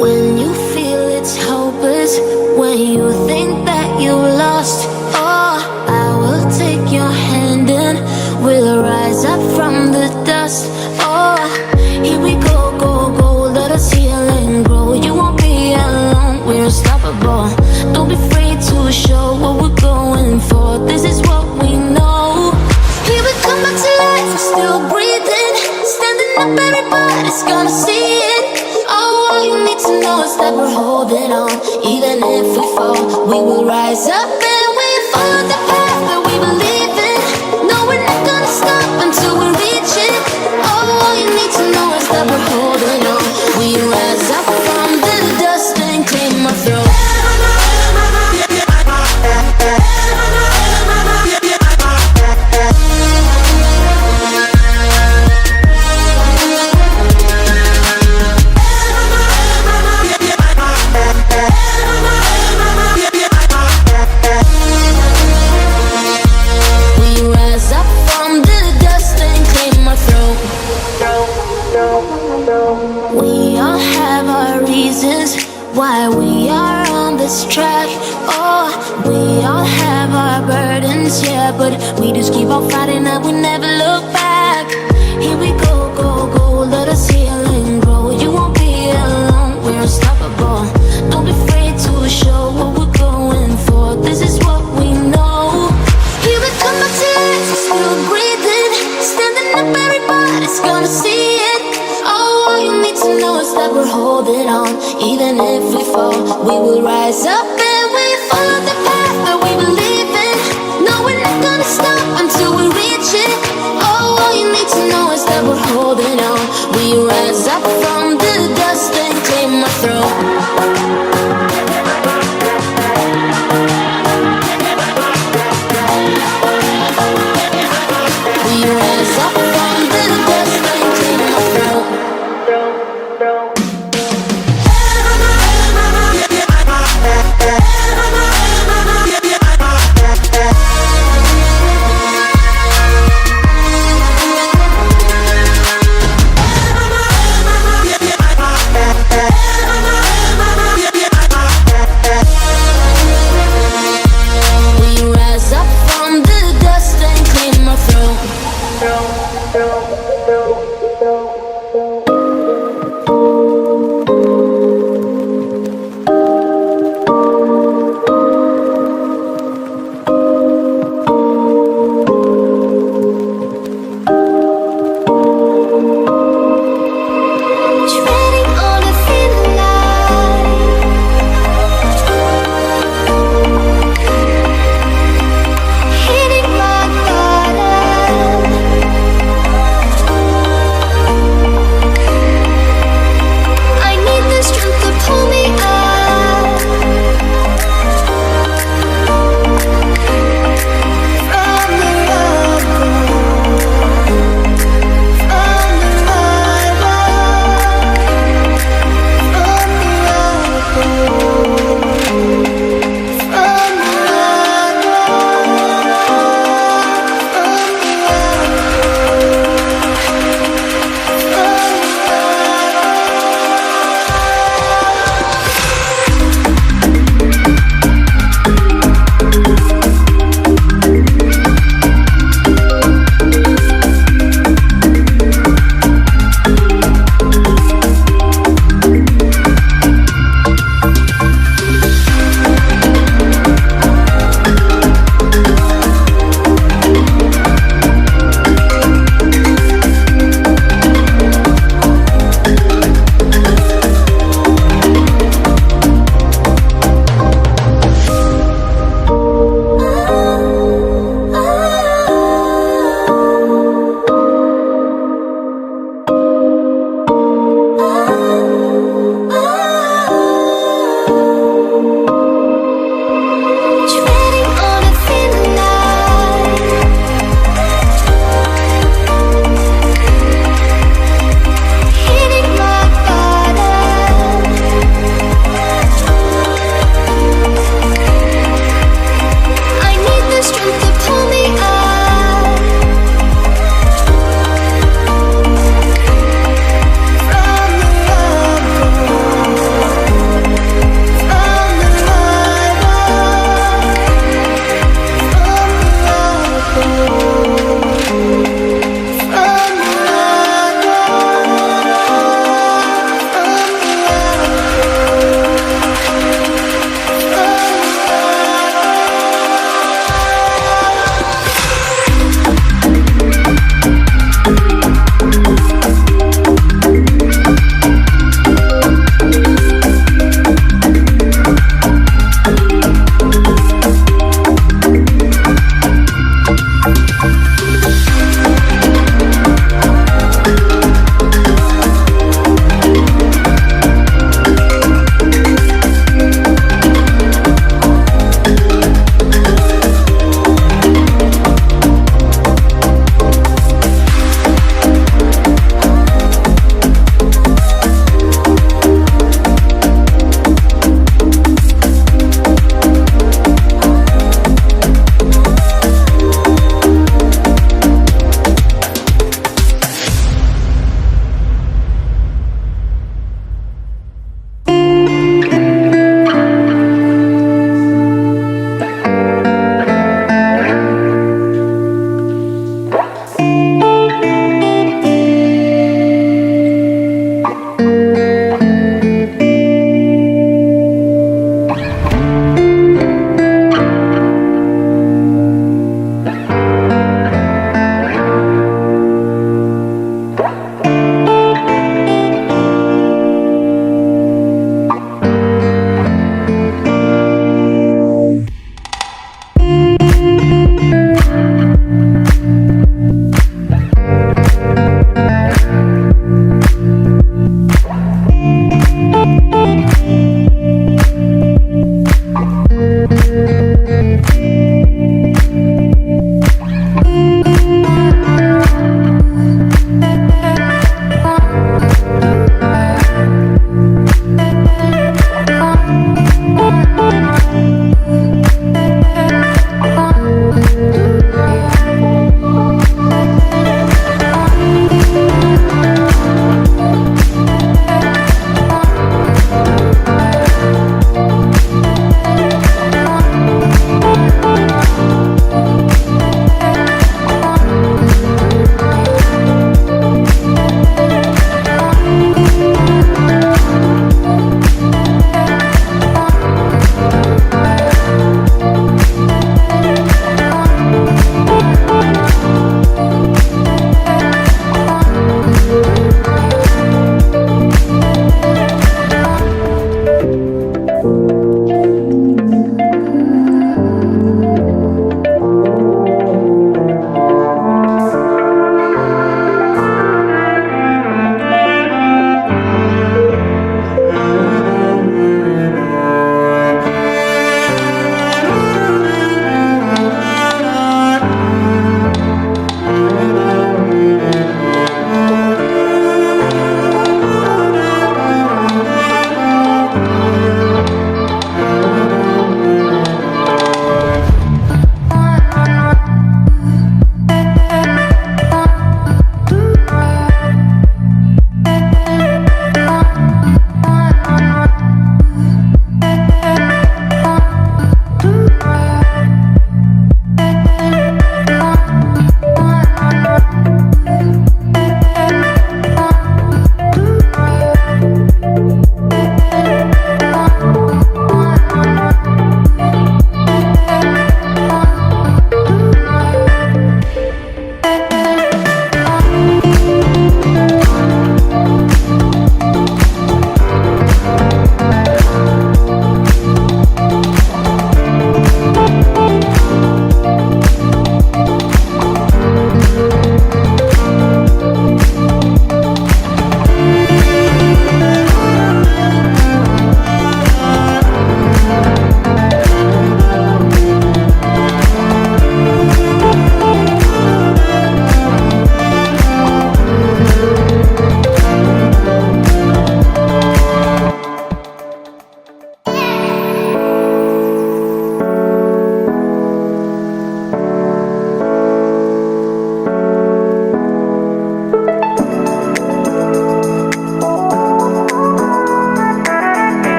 When you feel it's hopeless, when you think that you lost, oh, I will take your hand and we'll rise up from the dust. Oh, here we go, go, go, let us heal and grow. You won't be alone, we're unstoppable. Don't be afraid to show what we're going for. This is what we know. Here we come back to life, we're still breathing. Standing up, everybody's gonna see it. Oh, all you need to know is that we're holding on. Even if we fall, we will rise up and we follow the path that we believe in. No, we're not gonna stop until we reach it. Oh, all you need to know is that we're holding on. We rise up from the dust and claim our throne. We all have our reasons why we are on this track. Oh, we all have our burdens, yeah, but we just keep on fighting and we never look back. Here we go, go, go, let us heal and grow. You won't be alone, we're unstoppable. Don't be afraid to show what we're going for. This is what we know. Here we come back to life, we're still breathing. Standing up, everybody's gonna see it. All you need to know is that we're holding on. Even if we fall, we will rise up and we follow the path that we believe in. No, we're not gonna stop until we reach it. All you need to know is that we're holding on. We rise up from the dust and claim our throne.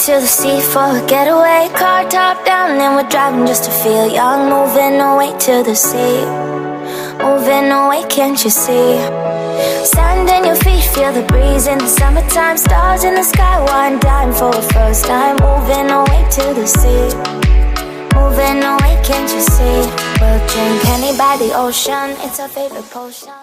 to the sea for a getaway. Car top down and we're driving just to feel young. Moving away to the sea, moving away, can't you see? Sand in your feet, feel the breeze in the summertime. Stars in the sky, one dime for a first time. Moving away to the sea, moving away, can't you see? We'll drink honey by the ocean, it's our favorite potion.